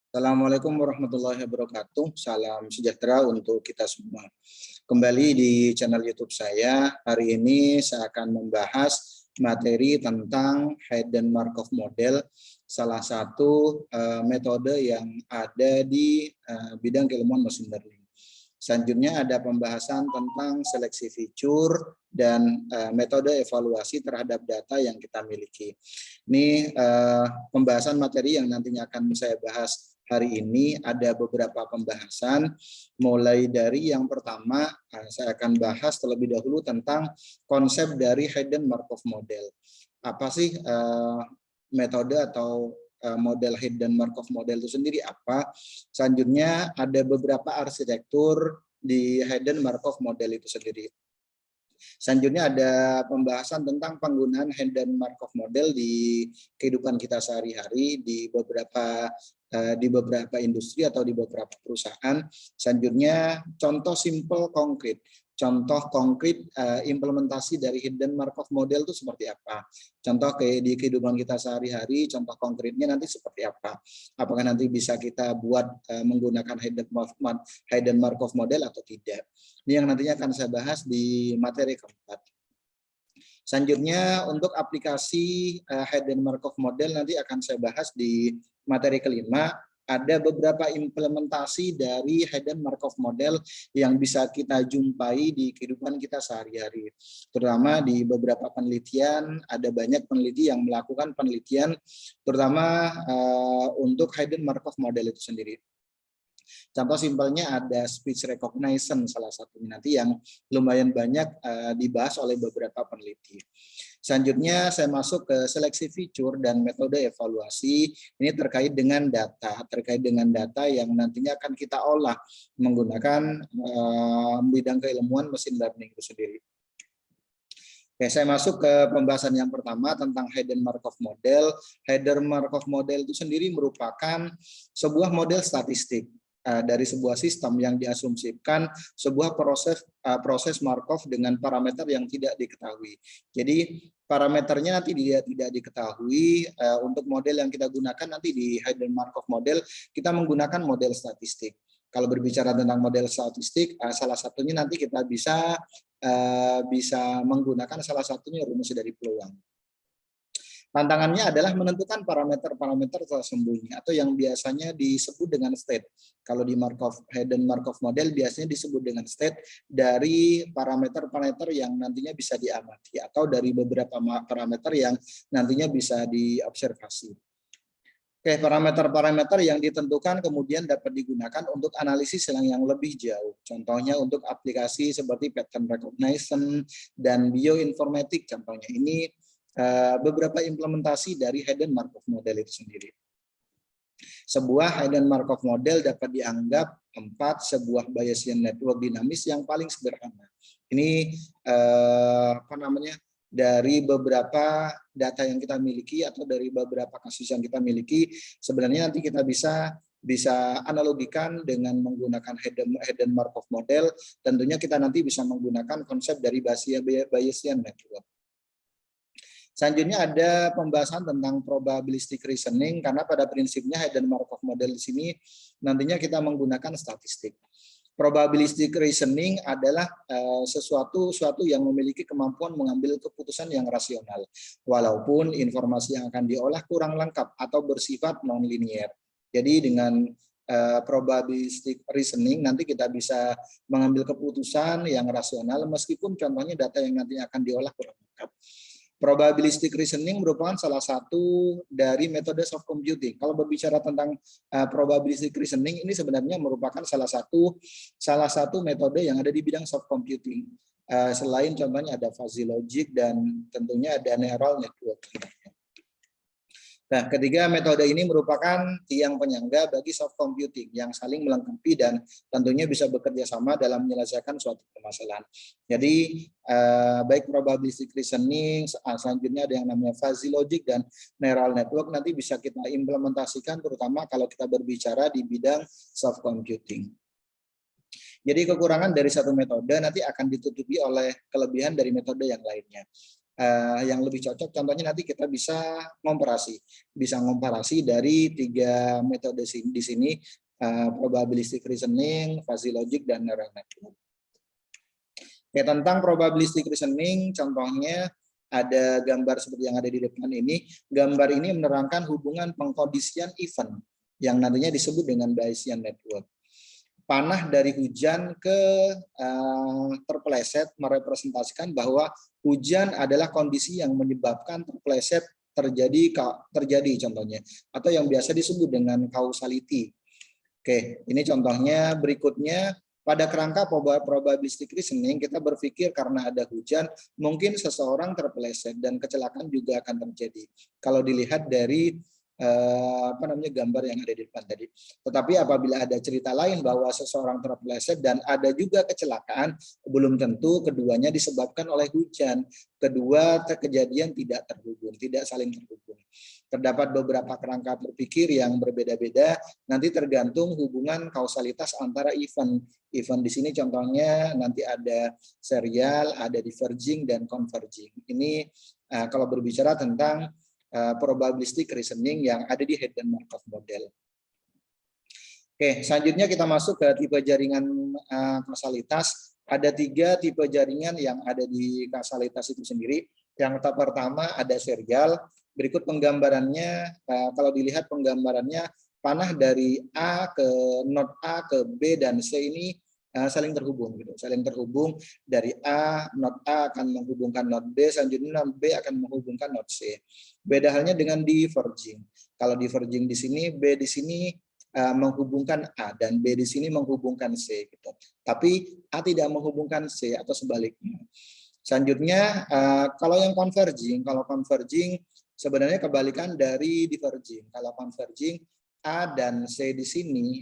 Assalamualaikum warahmatullahi wabarakatuh. Salam sejahtera untuk kita semua. Kembali di channel YouTube saya. Hari ini saya akan membahas materi tentang Hidden Markov Model, salah satu metode yang ada di bidang keilmuan machine learning. Selanjutnya ada pembahasan tentang seleksi fitur dan metode evaluasi terhadap data yang kita miliki. Ini pembahasan materi yang nantinya akan saya bahas hari ini. Ada beberapa pembahasan, mulai dari yang pertama saya akan bahas terlebih dahulu tentang konsep dari Hidden Markov Model. Apa sih metode atau model Hidden Markov Model itu sendiri apa? Selanjutnya ada beberapa arsitektur di Hidden Markov Model itu sendiri. Selanjutnya ada pembahasan tentang penggunaan Hidden Markov Model di kehidupan kita sehari-hari di beberapa industri atau di beberapa perusahaan. Selanjutnya contoh simple konkret. Contoh konkret implementasi dari Hidden Markov Model itu seperti apa? Contoh di kehidupan kita sehari-hari, contoh konkretnya nanti seperti apa? Apakah nanti bisa kita buat menggunakan Hidden Markov Model atau tidak? Ini yang nantinya akan saya bahas di materi keempat. Selanjutnya untuk aplikasi Hidden Markov Model nanti akan saya bahas di materi kelima. Ada beberapa implementasi dari Hidden Markov Model yang bisa kita jumpai di kehidupan kita sehari-hari. Terutama di beberapa penelitian, ada banyak peneliti yang melakukan penelitian terutama untuk Hidden Markov Model itu sendiri. Contoh simpelnya ada speech recognition salah satunya nanti yang lumayan banyak dibahas oleh beberapa peneliti. Selanjutnya saya masuk ke seleksi fitur dan metode evaluasi. Ini terkait dengan data yang nantinya akan kita olah menggunakan bidang keilmuan machine learning itu sendiri. Oke, saya masuk ke pembahasan yang pertama tentang Hidden Markov Model. Hidden Markov Model itu sendiri merupakan sebuah model statistik dari sebuah sistem yang diasumsikan sebuah proses Markov dengan parameter yang tidak diketahui. Jadi parameternya nanti tidak diketahui. Untuk model yang kita gunakan nanti di Hidden Markov Model kita menggunakan model statistik. Kalau berbicara tentang model statistik, salah satunya nanti kita bisa menggunakan salah satunya rumus dari peluang. Tantangannya adalah menentukan parameter-parameter tersembunyi atau yang biasanya disebut dengan state. Kalau di Hidden Markov Model biasanya disebut dengan state dari parameter-parameter yang nantinya bisa diamati atau dari beberapa parameter yang nantinya bisa diobservasi. Oke, parameter-parameter yang ditentukan kemudian dapat digunakan untuk analisis yang lebih jauh. Contohnya untuk aplikasi seperti pattern recognition dan bioinformatik. Contohnya ini beberapa implementasi dari Hidden Markov Model itu sendiri. Sebuah Hidden Markov Model dapat dianggap sebuah Bayesian network dinamis yang paling sederhana. Ini dari beberapa data yang kita miliki atau dari beberapa kasus yang kita miliki, sebenarnya nanti kita bisa analogikan dengan menggunakan Hidden Markov Model. Tentunya kita nanti bisa menggunakan konsep dari Bayesian network. Selanjutnya ada pembahasan tentang probabilistic reasoning, karena pada prinsipnya Hidden Markov Model di sini nantinya kita menggunakan statistik. Probabilistic reasoning adalah sesuatu yang memiliki kemampuan mengambil keputusan yang rasional, walaupun informasi yang akan diolah kurang lengkap atau bersifat non-linear. Jadi dengan probabilistic reasoning nanti kita bisa mengambil keputusan yang rasional meskipun contohnya data yang nanti akan diolah kurang lengkap. Probabilistic reasoning merupakan salah satu dari metode soft computing. Kalau berbicara tentang probabilistic reasoning, ini sebenarnya merupakan salah satu metode yang ada di bidang soft computing. Selain contohnya ada fuzzy logic dan tentunya ada neural network. Nah, ketiga metode ini merupakan tiang penyangga bagi soft computing yang saling melengkapi dan tentunya bisa bekerja sama dalam menyelesaikan suatu permasalahan. Jadi baik probabilistic reasoning, selanjutnya ada yang namanya fuzzy logic dan neural network nanti bisa kita implementasikan terutama kalau kita berbicara di bidang soft computing. Jadi kekurangan dari satu metode nanti akan ditutupi oleh kelebihan dari metode yang lainnya. yang lebih cocok. Contohnya nanti kita bisa ngomparasi dari 3 metode di sini, probabilistic reasoning, fuzzy logic, dan neural network. Ya, tentang probabilistic reasoning, contohnya ada gambar seperti yang ada di depan ini. Gambar ini menerangkan hubungan pengkondisian event yang nantinya disebut dengan Bayesian network. Panah dari hujan ke terpeleset merepresentasikan bahwa hujan adalah kondisi yang menyebabkan terpeleset terjadi contohnya, atau yang biasa disebut dengan causality. Oke, ini contohnya. Berikutnya, pada kerangka probabilistic reasoning kita berpikir karena ada hujan mungkin seseorang terpeleset dan kecelakaan juga akan terjadi kalau dilihat dari gambar yang ada di depan tadi. Tetapi apabila ada cerita lain bahwa seseorang terpeleset dan ada juga kecelakaan, belum tentu keduanya disebabkan oleh hujan. Kedua kejadian tidak terhubung, tidak saling terhubung. Terdapat beberapa kerangka berpikir yang berbeda-beda, nanti tergantung hubungan kausalitas antara event. Event di sini contohnya nanti ada serial, ada diverging, dan converging. Ini kalau berbicara tentang probabilistic reasoning yang ada di Hayden-Markov model. Oke, selanjutnya kita masuk ke tipe jaringan kausalitas. Ada 3 tipe jaringan yang ada di kausalitas itu sendiri. Yang pertama ada serial. Berikut penggambarannya, kalau dilihat penggambarannya, panah dari A ke node A ke B dan C ini saling terhubung, gitu. Saling terhubung dari A, node A akan menghubungkan node B, selanjutnya node B akan menghubungkan node C. Beda halnya dengan diverging. Kalau diverging di sini, B di sini menghubungkan A dan B di sini menghubungkan C, gitu. Tapi A tidak menghubungkan C atau sebaliknya. Selanjutnya, kalau yang converging, sebenarnya kebalikan dari diverging. Kalau converging, A dan C di sini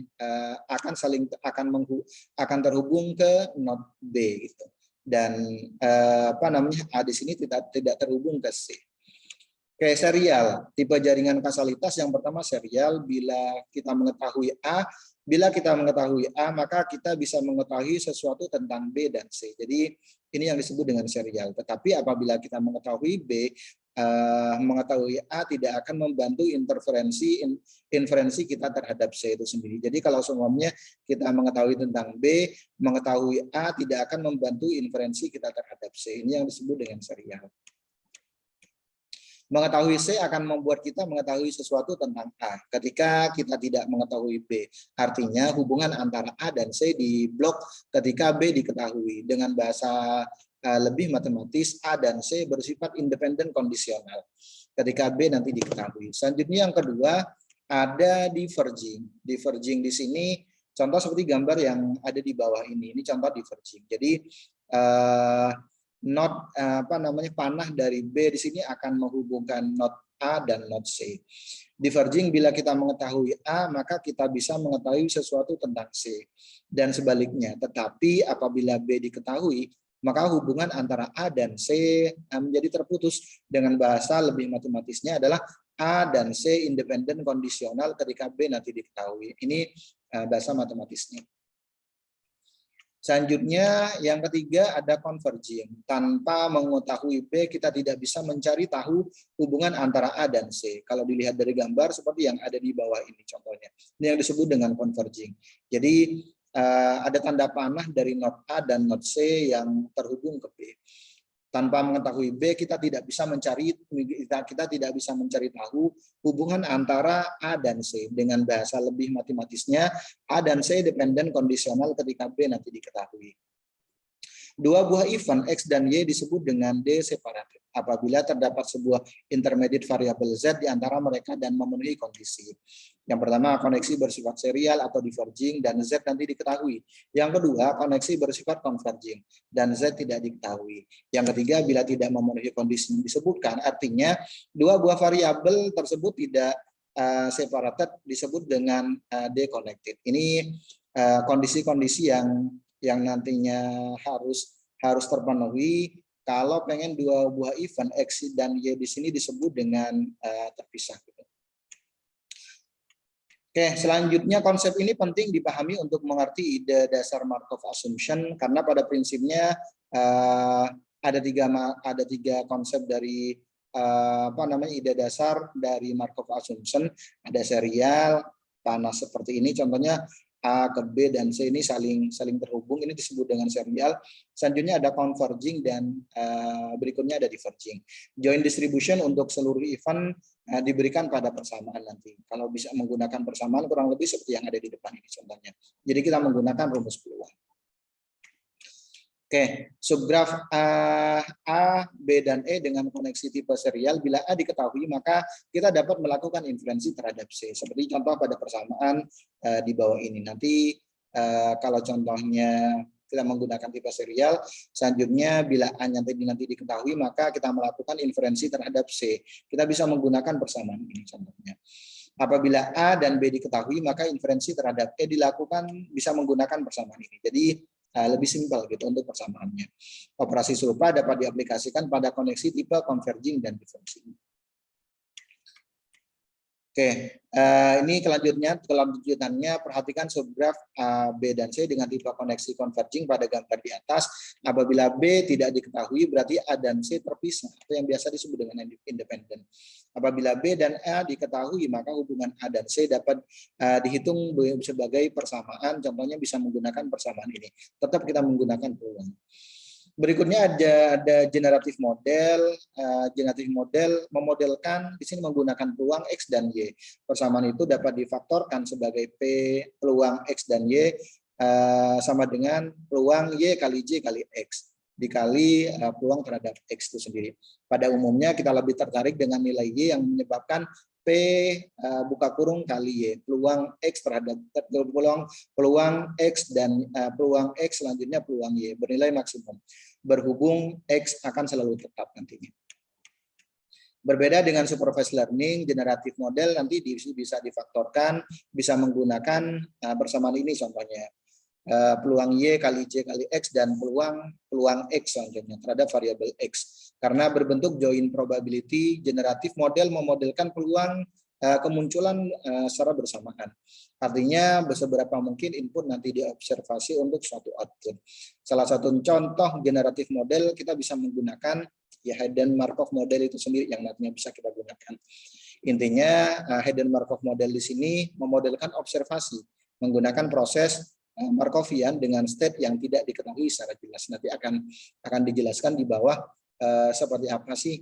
akan terhubung ke node B, gitu. Dan A di sini tidak terhubung ke C. Oke, serial. Tipe jaringan kausalitas yang pertama serial. Bila kita mengetahui A, maka kita bisa mengetahui sesuatu tentang B dan C. Jadi ini yang disebut dengan serial. Tetapi apabila kita mengetahui B, mengetahui A tidak akan membantu inferensi kita terhadap C itu sendiri. Jadi kalau semuanya kita mengetahui tentang B, mengetahui A tidak akan membantu inferensi kita terhadap C. Ini yang disebut dengan serial. Mengetahui C akan membuat kita mengetahui sesuatu tentang A ketika kita tidak mengetahui B. Artinya hubungan antara A dan C diblok ketika B diketahui. Dengan bahasa lebih matematis, A dan C bersifat independen kondisional ketika B nanti diketahui. Selanjutnya yang kedua ada diverging. Diverging di sini contoh seperti gambar yang ada di bawah ini. Ini contoh diverging. Jadi node panah dari B di sini akan menghubungkan node A dan node C. Diverging, bila kita mengetahui A, maka kita bisa mengetahui sesuatu tentang C dan sebaliknya. Tetapi apabila B diketahui, maka hubungan antara A dan C menjadi terputus. Dengan bahasa lebih matematisnya adalah A dan C independen kondisional ketika B nanti diketahui. Ini bahasa matematisnya. Selanjutnya yang ketiga ada converging. Tanpa mengetahui B kita tidak bisa mencari tahu hubungan antara A dan C. Kalau dilihat dari gambar seperti yang ada di bawah ini contohnya. Ini yang disebut dengan converging. Jadi ada tanda panah dari node A dan node C yang terhubung ke B. Tanpa mengetahui B kita tidak bisa mencari tahu hubungan antara A dan C. Dengan bahasa lebih matematisnya, A dan C dependen kondisional ketika B nanti diketahui. Dua buah event X dan Y disebut dengan D separated apabila terdapat sebuah intermediate variabel Z di antara mereka dan memenuhi kondisi. Yang pertama, koneksi bersifat serial atau diverging dan Z nanti diketahui. Yang kedua, koneksi bersifat converging dan Z tidak diketahui. Yang ketiga, bila tidak memenuhi kondisi yang disebutkan, artinya dua buah variabel tersebut tidak separated disebut dengan deconnected. Ini kondisi-kondisi yang nantinya harus terpenuhi kalau pengen dua buah event X dan Y di sini disebut dengan terpisah. Oke, selanjutnya konsep ini penting dipahami untuk mengerti ide dasar Markov assumption karena pada prinsipnya ada tiga konsep dari ide dasar dari Markov assumption. Ada serial, panas seperti ini, contohnya A ke B dan C ini saling terhubung, ini disebut dengan serial. Selanjutnya ada converging dan berikutnya ada diverging. Joint distribution untuk seluruh event diberikan pada persamaan nanti. Kalau bisa menggunakan persamaan kurang lebih seperti yang ada di depan ini contohnya. Jadi kita menggunakan rumus peluang. Oke, subgraf A, B, dan E dengan koneksi tipe serial. Bila A diketahui, maka kita dapat melakukan inferensi terhadap C. Seperti contoh pada persamaan di bawah ini. Nanti kalau contohnya kita menggunakan tipe serial, selanjutnya bila A nanti diketahui, maka kita melakukan inferensi terhadap C. Kita bisa menggunakan persamaan ini contohnya. Apabila A dan B diketahui, maka inferensi terhadap E dilakukan bisa menggunakan persamaan ini. Jadi lebih simpel gitu untuk persamaannya. Operasi serupa dapat diaplikasikan pada koneksi tipe converging dan diverging. Oke, ini kelanjutannya perhatikan subgraf A, B, dan C dengan tipe koneksi converging pada gambar di atas. Apabila B tidak diketahui, berarti A dan C terpisah, atau yang biasa disebut dengan independen. Apabila B dan A diketahui, maka hubungan A dan C dapat dihitung sebagai persamaan. Contohnya bisa menggunakan persamaan ini. Tetap kita menggunakan peluang. Berikutnya ada generatif model. Generatif model memodelkan di sini menggunakan peluang X dan Y. Persamaan itu dapat difaktorkan sebagai P peluang X dan Y sama dengan peluang Y kali J kali X dikali peluang terhadap X itu sendiri. Pada umumnya kita lebih tertarik dengan nilai Y yang menyebabkan P buka kurung kali Y, peluang X terhadap peluang X dan peluang X selanjutnya peluang Y bernilai maksimum. Berhubung X akan selalu tetap nantinya. Berbeda dengan supervised learning, generatif model nanti bisa difaktorkan, bisa menggunakan persamaan ini contohnya. Peluang Y kali J kali X dan peluang X selanjutnya terhadap variabel X. Karena berbentuk joint probability, generatif model memodelkan peluang kemunculan secara bersamaan. Artinya seberapa mungkin input nanti diobservasi untuk suatu output. Salah satu contoh generatif model kita bisa menggunakan ya Hayden Markov model itu sendiri yang nantinya bisa kita gunakan. Intinya Hayden Markov model di sini memodelkan observasi menggunakan proses Markovian dengan state yang tidak diketahui secara jelas. Nanti akan dijelaskan di bawah seperti apa sih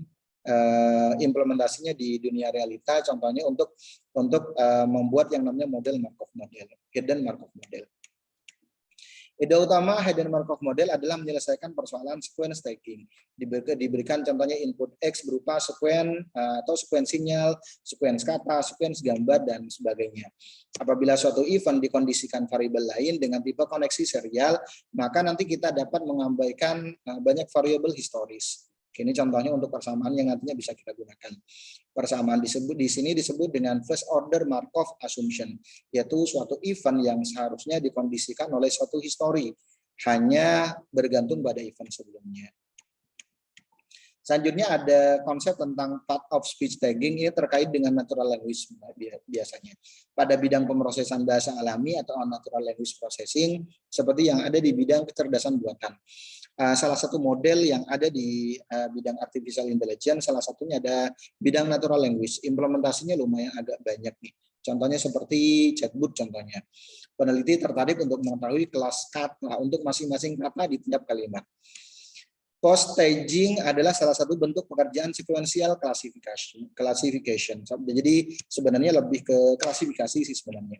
implementasinya di dunia realita, contohnya untuk membuat yang namanya model Markov model, Hayden Markov model. Ide utama Hayden Markov model adalah menyelesaikan persoalan sequence stacking. Diberikan contohnya input X berupa sequence atau sequence sinyal, sequence kata, sequence gambar, dan sebagainya. Apabila suatu event dikondisikan variabel lain dengan tipe koneksi serial, maka nanti kita dapat mengabaikan banyak variabel historis. Ini contohnya untuk persamaan yang nantinya bisa kita gunakan. Persamaan di sini disebut dengan first order Markov assumption, yaitu suatu event yang seharusnya dikondisikan oleh suatu histori, hanya bergantung pada event sebelumnya. Selanjutnya ada konsep tentang part of speech tagging, ini terkait dengan natural language biasanya. Pada bidang pemrosesan bahasa alami atau natural language processing, seperti yang ada di bidang kecerdasan buatan. Salah satu model yang ada di bidang artificial intelligence, salah satunya ada bidang natural language. Implementasinya lumayan agak banyak nih. Contohnya seperti chatbot contohnya. Peneliti tertarik untuk mengetahui kelas kata untuk masing-masing kata di tiap kalimat. Post staging adalah salah satu bentuk pekerjaan sequential classification. Jadi sebenarnya lebih ke klasifikasi sih sebenarnya.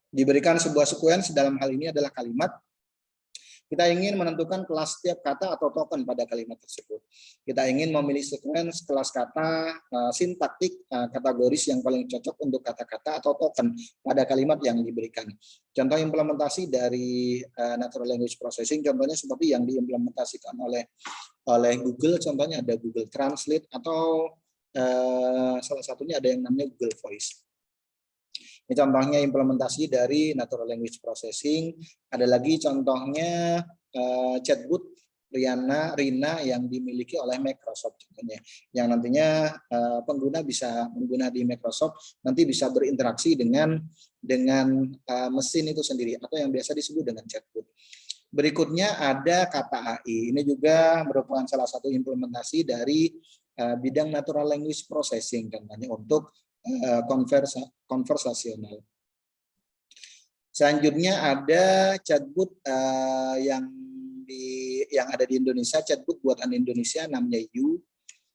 Diberikan sebuah sequence, dalam hal ini adalah kalimat. Kita ingin menentukan kelas setiap kata atau token pada kalimat tersebut. Kita ingin memilih sequence kelas kata sintaktik kategoris yang paling cocok untuk kata-kata atau token pada kalimat yang diberikan. Contoh implementasi dari natural language processing, contohnya seperti yang diimplementasikan oleh Google, contohnya ada Google Translate atau salah satunya ada yang namanya Google Voice. Ini contohnya implementasi dari natural language processing. Ada lagi contohnya chatbot Rina yang dimiliki oleh Microsoft contohnya. Yang nantinya pengguna di Microsoft nanti bisa berinteraksi dengan mesin itu sendiri atau yang biasa disebut dengan chatbot. Berikutnya ada kata AI. Ini juga merupakan salah satu implementasi dari bidang natural language processing contohnya untuk konversasional. Selanjutnya ada chatbot yang ada di Indonesia, chatbot buatan Indonesia namanya You.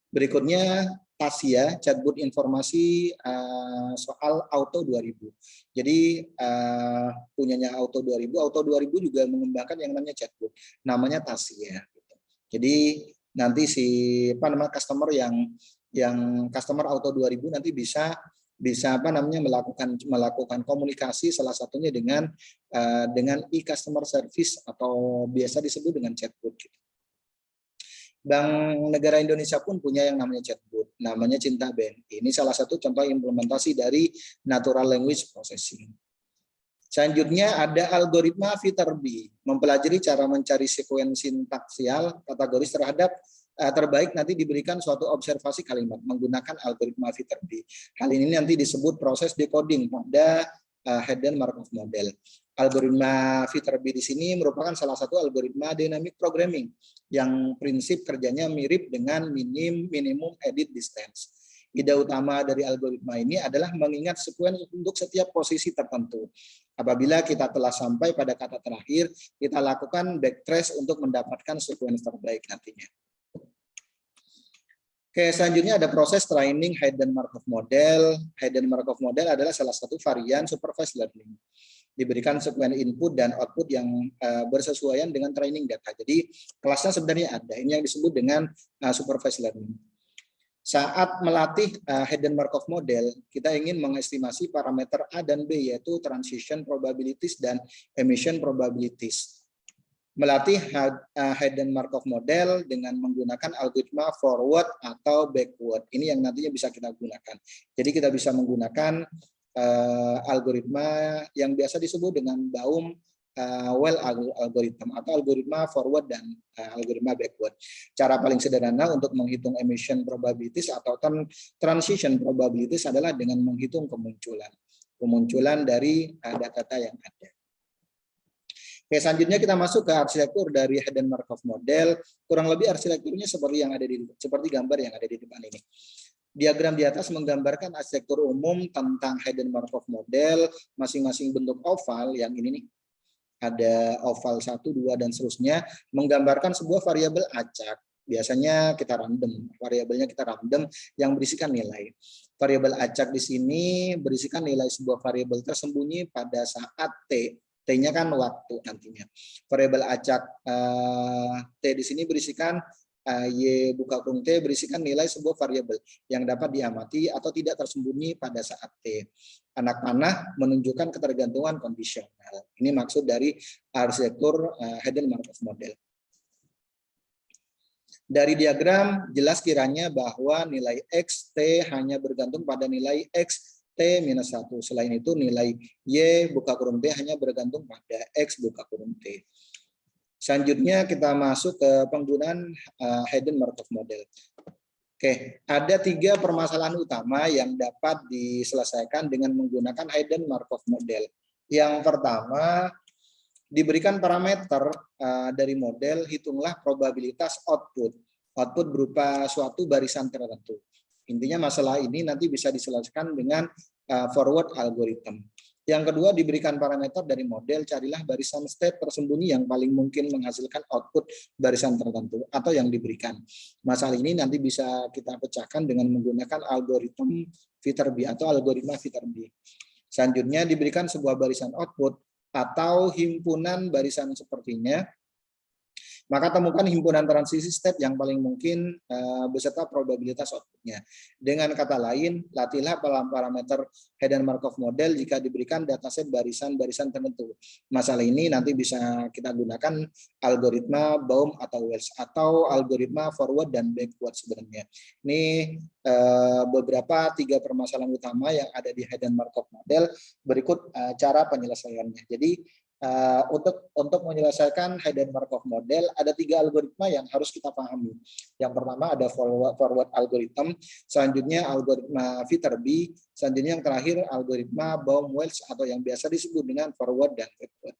Berikutnya Tasia, chatbot informasi soal Auto 2000. Jadi punyanya Auto 2000. Auto 2000 juga mengembangkan yang namanya chatbot, namanya Tasia. Jadi nanti customer yang customer Auto 2000 nanti bisa melakukan komunikasi salah satunya dengan e-customer service atau biasa disebut dengan chatbot. Bank Negara Indonesia pun punya yang namanya chatbot, namanya Cinta BNI. Ini salah satu contoh implementasi dari natural language processing. Selanjutnya ada algoritma Viterbi, mempelajari cara mencari sekuensi sintaksial kategoris terbaik nanti diberikan suatu observasi kalimat menggunakan algoritma Viterbi. Hal ini nanti disebut proses decoding pada hidden Markov model. Algoritma Viterbi di sini merupakan salah satu algoritma dynamic programming yang prinsip kerjanya mirip dengan minimum edit distance. Ide utama dari algoritma ini adalah mengingat sekuens untuk setiap posisi tertentu. Apabila kita telah sampai pada kata terakhir, kita lakukan backtrace untuk mendapatkan sekuens terbaik nantinya. Oke, selanjutnya ada proses training hidden Markov model. Hidden Markov model adalah salah satu varian supervised learning. Diberikan sekuens input dan output yang bersesuaian dengan training data. Jadi kelasnya sebenarnya ada. Ini yang disebut dengan supervised learning. Saat melatih hidden Markov model, kita ingin mengestimasi parameter A dan B, yaitu transition probabilities dan emission probabilities. Melatih hidden Markov model dengan menggunakan algoritma forward atau backward. Ini yang nantinya bisa kita gunakan. Jadi kita bisa menggunakan algoritma yang biasa disebut dengan Baum-Well algorithm atau algoritma forward dan algoritma backward. Cara paling sederhana untuk menghitung emission probabilities atau transition probabilities adalah dengan menghitung kemunculan dari data-data yang ada. Oke, selanjutnya kita masuk ke arsitektur dari hidden Markov model. Kurang lebih arsitekturnya seperti gambar yang ada di depan ini. Diagram di atas menggambarkan arsitektur umum tentang hidden Markov model, masing-masing bentuk oval yang ini nih. Ada oval 1, 2 dan seterusnya, menggambarkan sebuah variabel acak. Biasanya kita random, variabelnya kita random yang berisikan nilai. Variabel acak di sini berisikan nilai sebuah variabel tersembunyi pada saat T. T-nya kan waktu nantinya. Variabel acak T di sini berisikan Y buka kurung T berisikan nilai sebuah variabel yang dapat diamati atau tidak tersembunyi pada saat T. Anak panah menunjukkan ketergantungan kondisional. Ini maksud dari arsitektur hidden Markov model. Dari diagram jelas kiranya bahwa nilai X, T hanya bergantung pada nilai X, T minus 1. Selain itu nilai Y buka kurung T hanya bergantung pada X buka kurung T. Selanjutnya kita masuk ke penggunaan hidden Markov model. Oke, ada 3 permasalahan utama yang dapat diselesaikan dengan menggunakan hidden Markov model. Yang pertama, diberikan parameter dari model, hitunglah probabilitas output. Output berupa suatu barisan tertentu. Intinya masalah ini nanti bisa diselesaikan dengan forward algorithm. Yang kedua, diberikan parameter dari model, carilah barisan state tersembunyi yang paling mungkin menghasilkan output barisan tertentu atau yang diberikan. Masalah ini nanti bisa kita pecahkan dengan menggunakan algoritma Viterbi atau algoritma Viterbi. Selanjutnya diberikan sebuah barisan output atau himpunan barisan sepertinya. Maka temukan himpunan transisi step yang paling mungkin beserta probabilitas outputnya. Dengan kata lain, latihlah parameter hidden Markov model jika diberikan dataset barisan-barisan tertentu. Masalah ini nanti bisa kita gunakan algoritma Baum atau Wells atau algoritma forward dan backward sebenarnya. Ini beberapa 3 permasalahan utama yang ada di hidden Markov model. Berikut cara penyelesaiannya. Jadi untuk menyelesaikan hidden Markov model ada 3 algoritma yang harus kita pahami. Yang pertama ada forward algorithm, selanjutnya algoritma Viterbi, selanjutnya yang terakhir algoritma Baum-Wells atau yang biasa disebut dengan forward dan backward.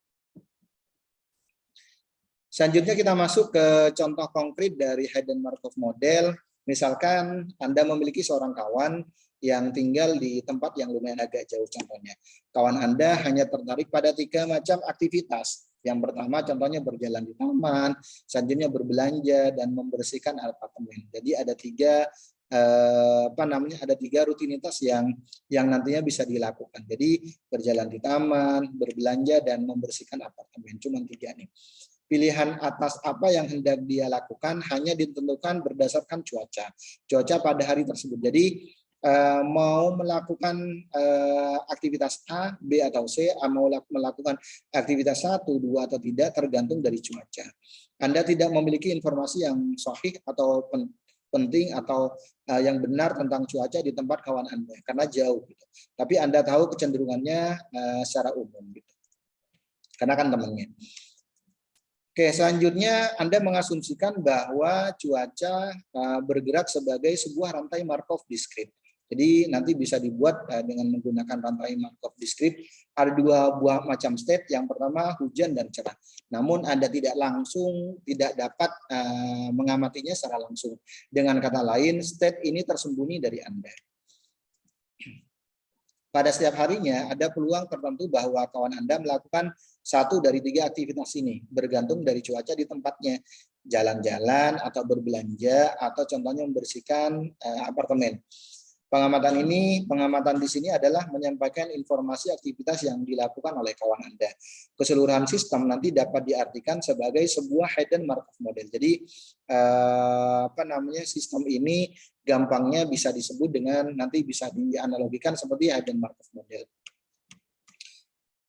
Selanjutnya kita masuk ke contoh konkret dari hidden Markov model. Misalkan Anda memiliki seorang kawan yang tinggal di tempat yang lumayan agak jauh contohnya. Kawan Anda hanya tertarik pada 3 macam aktivitas. Yang pertama contohnya berjalan di taman, selanjutnya berbelanja dan membersihkan apartemen. Jadi ada 3 ada 3 rutinitas yang nantinya bisa dilakukan. Jadi berjalan di taman, berbelanja dan membersihkan apartemen. Cuma 3 nih. Pilihan atas apa yang hendak dia lakukan hanya ditentukan berdasarkan cuaca pada hari tersebut. Jadi mau melakukan aktivitas A, B atau C, mau melakukan aktivitas 1, 2 atau tidak tergantung dari cuaca. Anda tidak memiliki informasi yang sahih atau penting atau yang benar tentang cuaca di tempat kawan Anda karena jauh gitu. Tapi Anda tahu kecenderungannya secara umum gitu. Karena kan temannya. Oke, selanjutnya Anda mengasumsikan bahwa cuaca bergerak sebagai sebuah rantai Markov discrete. Jadi nanti bisa dibuat dengan menggunakan rantai Markov discrete. Ada 2 buah macam state. Yang pertama hujan dan cerah. Namun Anda tidak dapat mengamatinya secara langsung. Dengan kata lain, state ini tersembunyi dari Anda. Pada setiap harinya ada peluang tertentu bahwa kawan Anda melakukan 1 dari 3 aktivitas ini, bergantung dari cuaca di tempatnya, jalan-jalan atau berbelanja atau contohnya membersihkan apartemen. Pengamatan di sini adalah menyampaikan informasi aktivitas yang dilakukan oleh kawan Anda. Keseluruhan sistem nanti dapat diartikan sebagai sebuah hidden Markov model. Jadi sistem ini gampangnya bisa disebut dengan nanti bisa dianalogikan seperti hidden Markov model.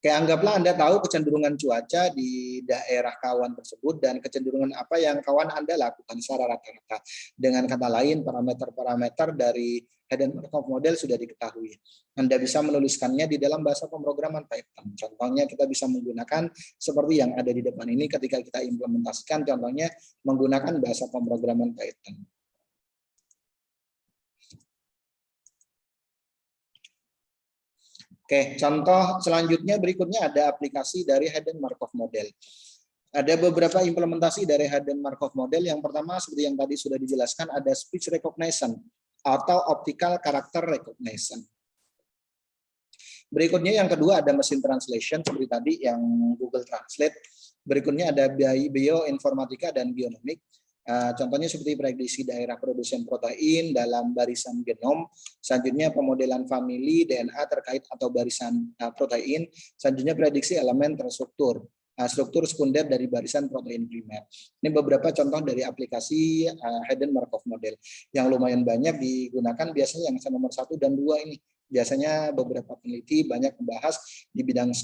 Kayak anggaplah Anda tahu kecenderungan cuaca di daerah kawan tersebut dan kecenderungan apa yang kawan Anda lakukan secara rata-rata. Dengan kata lain, parameter-parameter dari hidden Markov model sudah diketahui. Anda bisa menuliskannya di dalam bahasa pemrograman Python. Contohnya kita bisa menggunakan seperti yang ada di depan ini ketika kita implementasikan, contohnya menggunakan bahasa pemrograman Python. Oke, contoh selanjutnya berikutnya ada aplikasi dari hidden Markov model. Ada beberapa implementasi dari hidden Markov model. Yang pertama seperti yang tadi sudah dijelaskan ada speech recognition atau optical character recognition. Berikutnya yang kedua ada machine translation seperti tadi yang Google Translate. Berikutnya ada bioinformatika dan bionomik. Contohnya seperti prediksi daerah produsen protein dalam barisan genom, selanjutnya pemodelan famili DNA terkait atau barisan protein, selanjutnya prediksi elemen terstruktur, struktur sekunder dari barisan protein primer. Ini beberapa contoh dari aplikasi hidden Markov model yang lumayan banyak digunakan, biasanya yang nomor 1 dan 2 ini. Biasanya beberapa peneliti banyak membahas di bidang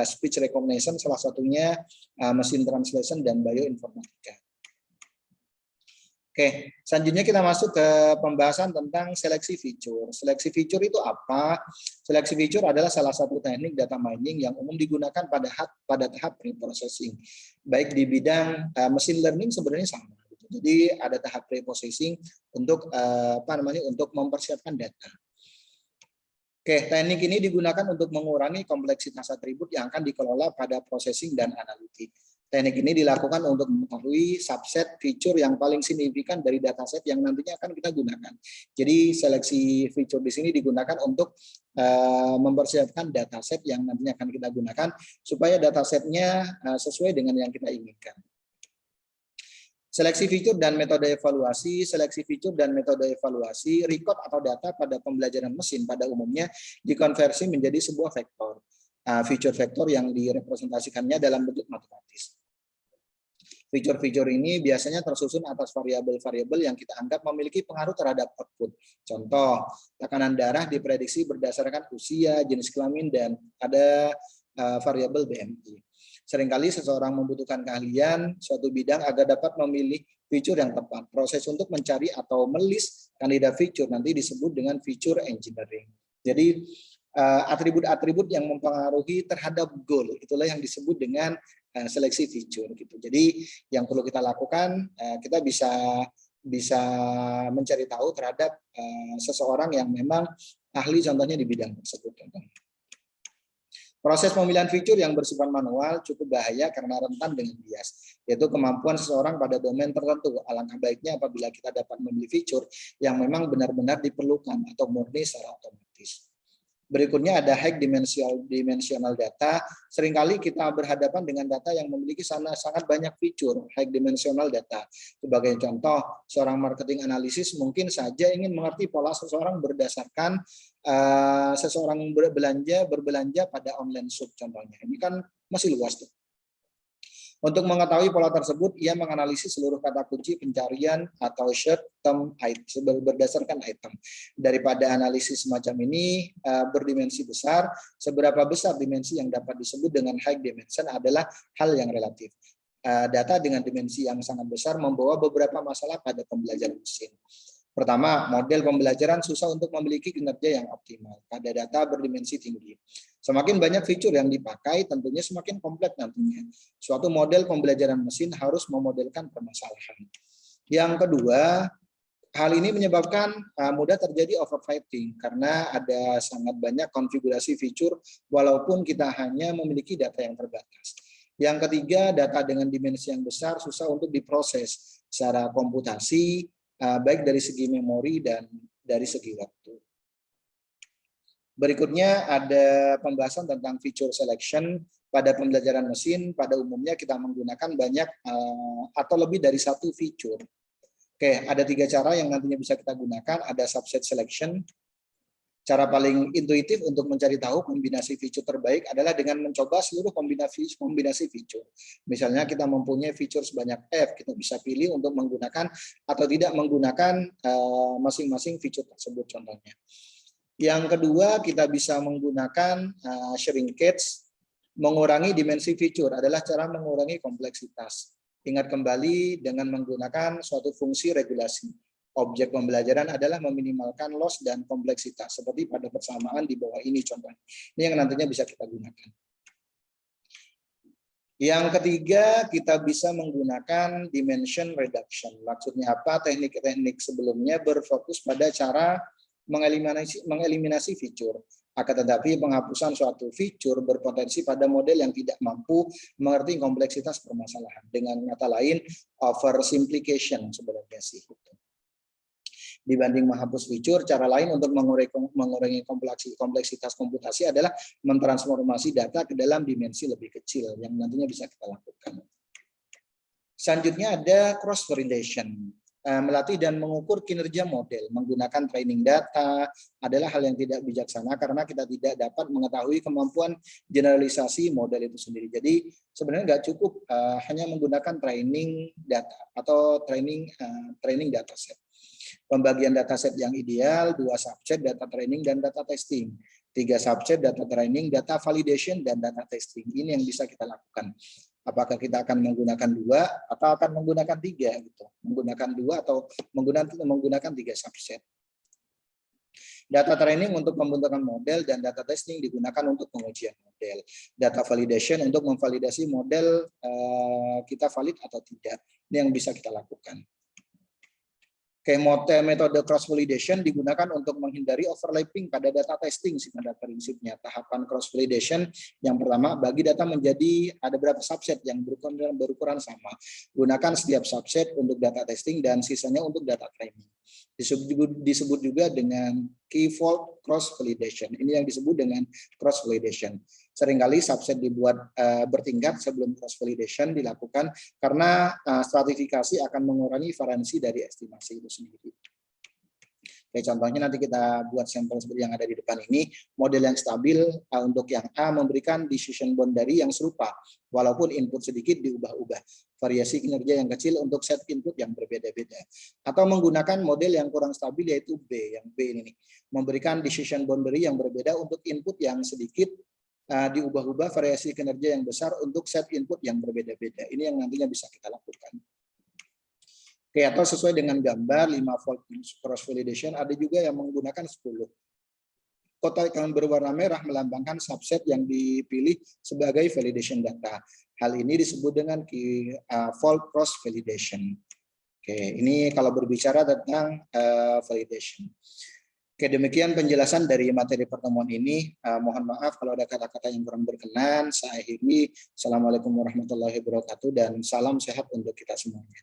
speech recognition, salah satunya machine translation dan bioinformatika. Oke, selanjutnya kita masuk ke pembahasan tentang seleksi fitur. Seleksi fitur itu apa? Seleksi fitur adalah salah satu teknik data mining yang umum digunakan pada tahap pre-processing. Baik di bidang machine learning sebenarnya sama. Jadi ada tahap pre-processing untuk untuk mempersiapkan data. Oke, teknik ini digunakan untuk mengurangi kompleksitas atribut yang akan dikelola pada processing dan analitik. Teknik ini dilakukan untuk mengetahui subset fitur yang paling signifikan dari dataset yang nantinya akan kita gunakan. Jadi seleksi fitur di sini digunakan untuk mempersiapkan dataset yang nantinya akan kita gunakan supaya datasetnya sesuai dengan yang kita inginkan. Seleksi fitur dan metode evaluasi. Seleksi fitur dan metode evaluasi record atau data pada pembelajaran mesin pada umumnya dikonversi menjadi sebuah vektor. Fitur vektor yang direpresentasikannya dalam bentuk matematis. Fitur-fitur ini biasanya tersusun atas variabel-variabel yang kita anggap memiliki pengaruh terhadap output. Contoh, tekanan darah diprediksi berdasarkan usia, jenis kelamin, dan ada variabel BMI. Seringkali seseorang membutuhkan keahlian suatu bidang agar dapat memilih fitur yang tepat. Proses untuk mencari atau melist kandidat fitur nanti disebut dengan feature engineering. Jadi atribut-atribut yang mempengaruhi terhadap goal itulah yang disebut dengan seleksi fitur gitu. Jadi yang perlu kita lakukan, kita bisa mencari tahu terhadap seseorang yang memang ahli contohnya di bidang tersebut. Proses pemilihan fitur yang bersifat manual cukup bahaya karena rentan dengan bias. yaitu kemampuan seseorang pada domain tertentu. Alangkah baiknya apabila kita dapat memilih fitur yang memang benar-benar diperlukan atau murni secara otomatis. Berikutnya ada high dimensional data. Seringkali kita berhadapan dengan data yang memiliki sangat banyak fitur high dimensional data. Sebagai contoh, seorang marketing analisis mungkin saja ingin mengerti pola seseorang berdasarkan seseorang berbelanja pada online shop contohnya. Ini kan masih luas tuh. Untuk mengetahui pola tersebut, ia menganalisis seluruh kata kunci pencarian atau search term item berdasarkan item. Daripada analisis semacam ini berdimensi besar, seberapa besar dimensi yang dapat disebut dengan high dimension adalah hal yang relatif. Data dengan dimensi yang sangat besar membawa beberapa masalah pada pembelajaran mesin. Pertama, model pembelajaran susah untuk memiliki kinerja yang optimal pada data berdimensi tinggi. Semakin banyak fitur yang dipakai, tentunya semakin kompleks nantinya. Suatu model pembelajaran mesin harus memodelkan permasalahan. Yang kedua, hal ini menyebabkan mudah terjadi overfitting karena ada sangat banyak konfigurasi fitur walaupun kita hanya memiliki data yang terbatas. Yang ketiga, data dengan dimensi yang besar susah untuk diproses secara komputasi, baik dari segi memori dan dari segi waktu. Berikutnya ada pembahasan tentang feature selection. Pada pembelajaran mesin, pada umumnya kita menggunakan banyak atau lebih dari satu fitur. Oke, ada 3 cara yang nantinya bisa kita gunakan. Ada subset selection. Cara paling intuitif untuk mencari tahu kombinasi fitur terbaik adalah dengan mencoba seluruh kombinasi fitur. Misalnya kita mempunyai fitur sebanyak F, kita bisa pilih untuk menggunakan atau tidak menggunakan masing-masing fitur tersebut contohnya. Yang kedua, kita bisa menggunakan shrinkage, mengurangi dimensi fitur adalah cara mengurangi kompleksitas. Ingat kembali dengan menggunakan suatu fungsi regulasi. Objek pembelajaran adalah meminimalkan loss dan kompleksitas, seperti pada persamaan di bawah ini contohnya. Ini yang nantinya bisa kita gunakan. Yang ketiga, kita bisa menggunakan dimension reduction. Maksudnya apa? Teknik-teknik sebelumnya berfokus pada cara mengeliminasi fitur. Akan tetapi penghapusan suatu fitur berpotensi pada model yang tidak mampu mengerti kompleksitas permasalahan. Dengan kata lain, oversimplification sebenarnya sih. Dibanding menghapus fitur, cara lain untuk mengurangi kompleksitas komputasi adalah mentransformasi data ke dalam dimensi lebih kecil yang nantinya bisa kita lakukan. Selanjutnya ada cross validation. Melatih dan mengukur kinerja model menggunakan training data adalah hal yang tidak bijaksana karena kita tidak dapat mengetahui kemampuan generalisasi model itu sendiri. Jadi sebenarnya nggak cukup hanya menggunakan training data atau training dataset. Pembagian dataset yang ideal, 2 subset data training dan data testing, 3 subset data training, data validation dan data testing. Ini yang bisa kita lakukan. Apakah kita akan menggunakan 2 atau akan menggunakan 3 gitu. Menggunakan 2 atau menggunakan 3 subset. Data training untuk pembentukan model dan data testing digunakan untuk pengujian model. Data validation untuk memvalidasi model kita valid atau tidak. Ini yang bisa kita lakukan. Metode cross validation digunakan untuk menghindari overlapping pada data testing pada prinsipnya. Tahapan cross validation yang pertama, bagi data menjadi ada berapa subset yang berukuran sama. Gunakan setiap subset untuk data testing dan sisanya untuk data training. Disebut juga dengan key fault cross validation. Ini yang disebut dengan cross validation. Seringkali subset dibuat bertingkat sebelum cross validation dilakukan karena stratifikasi akan mengurangi variansi dari estimasi itu sendiri. Oke, contohnya nanti kita buat sampel seperti yang ada di depan ini. Model yang stabil untuk yang A memberikan decision boundary yang serupa, walaupun input sedikit diubah-ubah. Variasi kinerja yang kecil untuk set input yang berbeda-beda. Atau menggunakan model yang kurang stabil yaitu B, yang B ini nih. Memberikan decision boundary yang berbeda untuk input yang sedikit, diubah-ubah variasi kinerja yang besar untuk set input yang berbeda-beda. Ini yang nantinya bisa kita lakukan. Oke, atau sesuai dengan gambar 5 volt cross validation, ada juga yang menggunakan 10. Kotak yang berwarna merah melambangkan subset yang dipilih sebagai validation data. Hal ini disebut dengan fault cross validation. Oke, ini kalau berbicara tentang validation. Oke, demikian penjelasan dari materi pertemuan ini. Mohon maaf kalau ada kata-kata yang kurang berkenan. Saya akhiri. Assalamualaikum warahmatullahi wabarakatuh dan salam sehat untuk kita semuanya.